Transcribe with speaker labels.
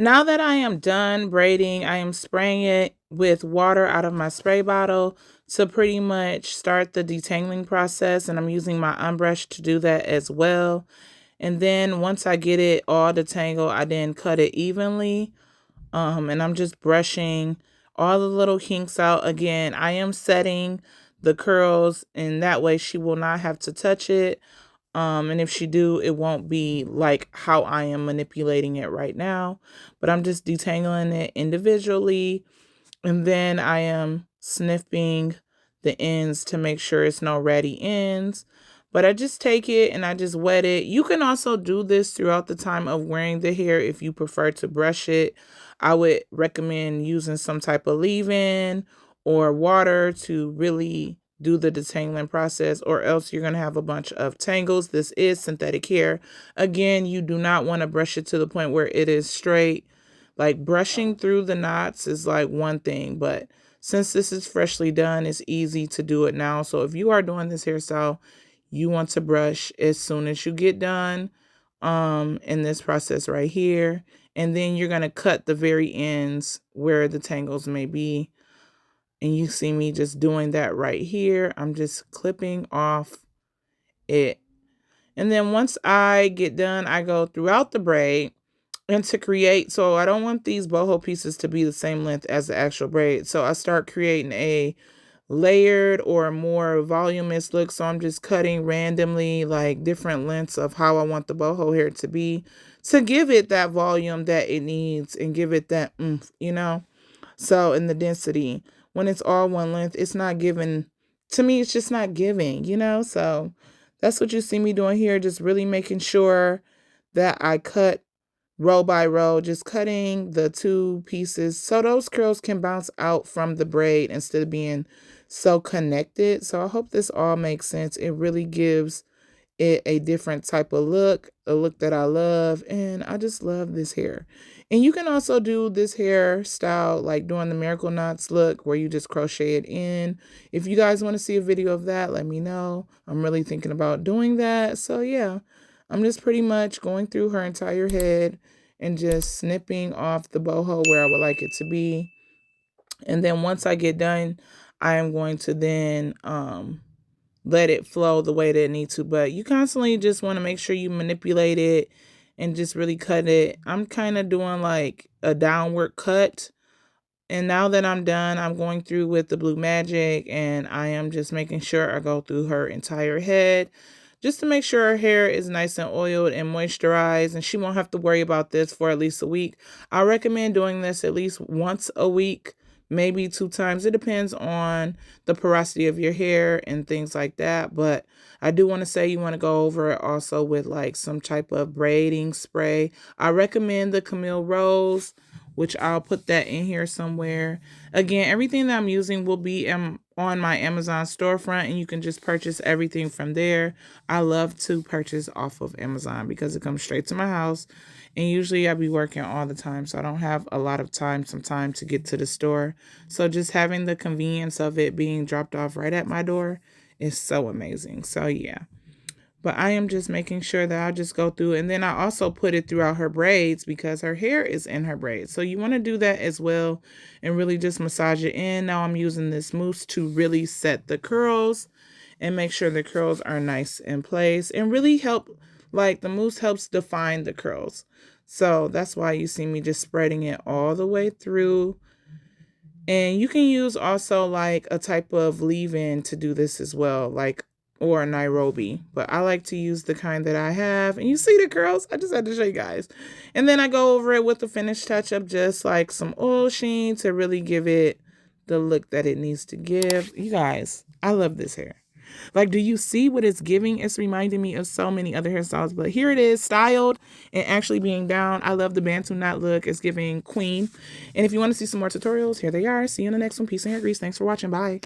Speaker 1: Now that I am done braiding, I am spraying it with water out of my spray bottle to pretty much start the detangling process. And I'm using my unbrush to do that as well. And then once I get it all detangled, I then cut it evenly. And I'm just brushing all the little kinks out. Again, I am setting the curls, and that way she will not have to touch it. And if she do, it won't be like how I am manipulating it right now. But I'm just detangling it individually. And then I am snipping the ends to make sure it's no ratty ends. But I just take it and I just wet it. You can also do this throughout the time of wearing the hair if you prefer to brush it. I would recommend using some type of leave-in or water to really do the detangling process, or else you're going to have a bunch of tangles. This is synthetic hair. Again, you do not want to brush it to the point where it is straight. Like brushing through the knots is like one thing, but since this is freshly done, it's easy to do it now. So if you are doing this hairstyle, you want to brush as soon as you get done in this process right here. And then you're going to cut the very ends where the tangles may be. And you see me just doing that right here. I'm just clipping off it. And then once I get done, I go throughout the braid and to create. So I don't want these boho pieces to be the same length as the actual braid. So I start creating a layered or more voluminous look. So I'm just cutting randomly like different lengths of how I want the boho hair to be to give it that volume that it needs and give it that oomph, you know? So in the density, when it's all one length, it's not giving, to me, it's just not giving, you know? So that's what you see me doing here, just really making sure that I cut row by row, just cutting the two pieces so those curls can bounce out from the braid instead of being so connected. So I hope this all makes sense. It really gives it a different type of look, a look that I love, and I just love this hair. And you can also do this hairstyle like doing the miracle knots look where you just crochet it in. If you guys want to see a video of that, let me know. I'm really thinking about doing that. So yeah, I'm just pretty much going through her entire head and just snipping off the boho where I would like it to be. And then once I get done, I am going to then let it flow the way that it needs to. But you constantly just want to make sure you manipulate it and just really cut it. I'm kind of doing like a downward cut. And now that I'm done, I'm going through with the Blue Magic, and I am just making sure I go through her entire head just to make sure her hair is nice and oiled and moisturized, and she won't have to worry about this for at least a week. I recommend doing this at least once a week, maybe 2 times. It depends on the porosity of your hair and things like that. But I do want to say you want to go over it also with like some type of braiding spray. I recommend the Camille Rose, which I'll put that in here somewhere. Again, everything that I'm using will be on my Amazon storefront, and you can just purchase everything from there. I love to purchase off of Amazon because it comes straight to my house. And usually I be working all the time, so I don't have a lot of time sometimes to get to the store. So just having the convenience of it being dropped off right at my door is so amazing. So yeah. But I am just making sure that I just go through. And then I also put it throughout her braids because her hair is in her braids. So you want to do that as well and really just massage it in. Now I'm using this mousse to really set the curls and make sure the curls are nice in place and really help, like the mousse helps define the curls. So that's why you see me just spreading it all the way through. And you can use also like a type of leave-in to do this as well, like or a Nairobi. But I like to use the kind that I have. And you see the curls? I just had to show you guys. And then I go over it with the finished touch-up, just like some oil sheen to really give it the look that it needs to give. You guys, I love this hair. Like, do you see what it's giving? It's reminding me of so many other hairstyles, but here it is, styled and actually being down. I love the Bantu knot look. It's giving queen. And if you want to see some more tutorials, here they are. See you in the next one. Peace and hair grease. Thanks for watching. Bye.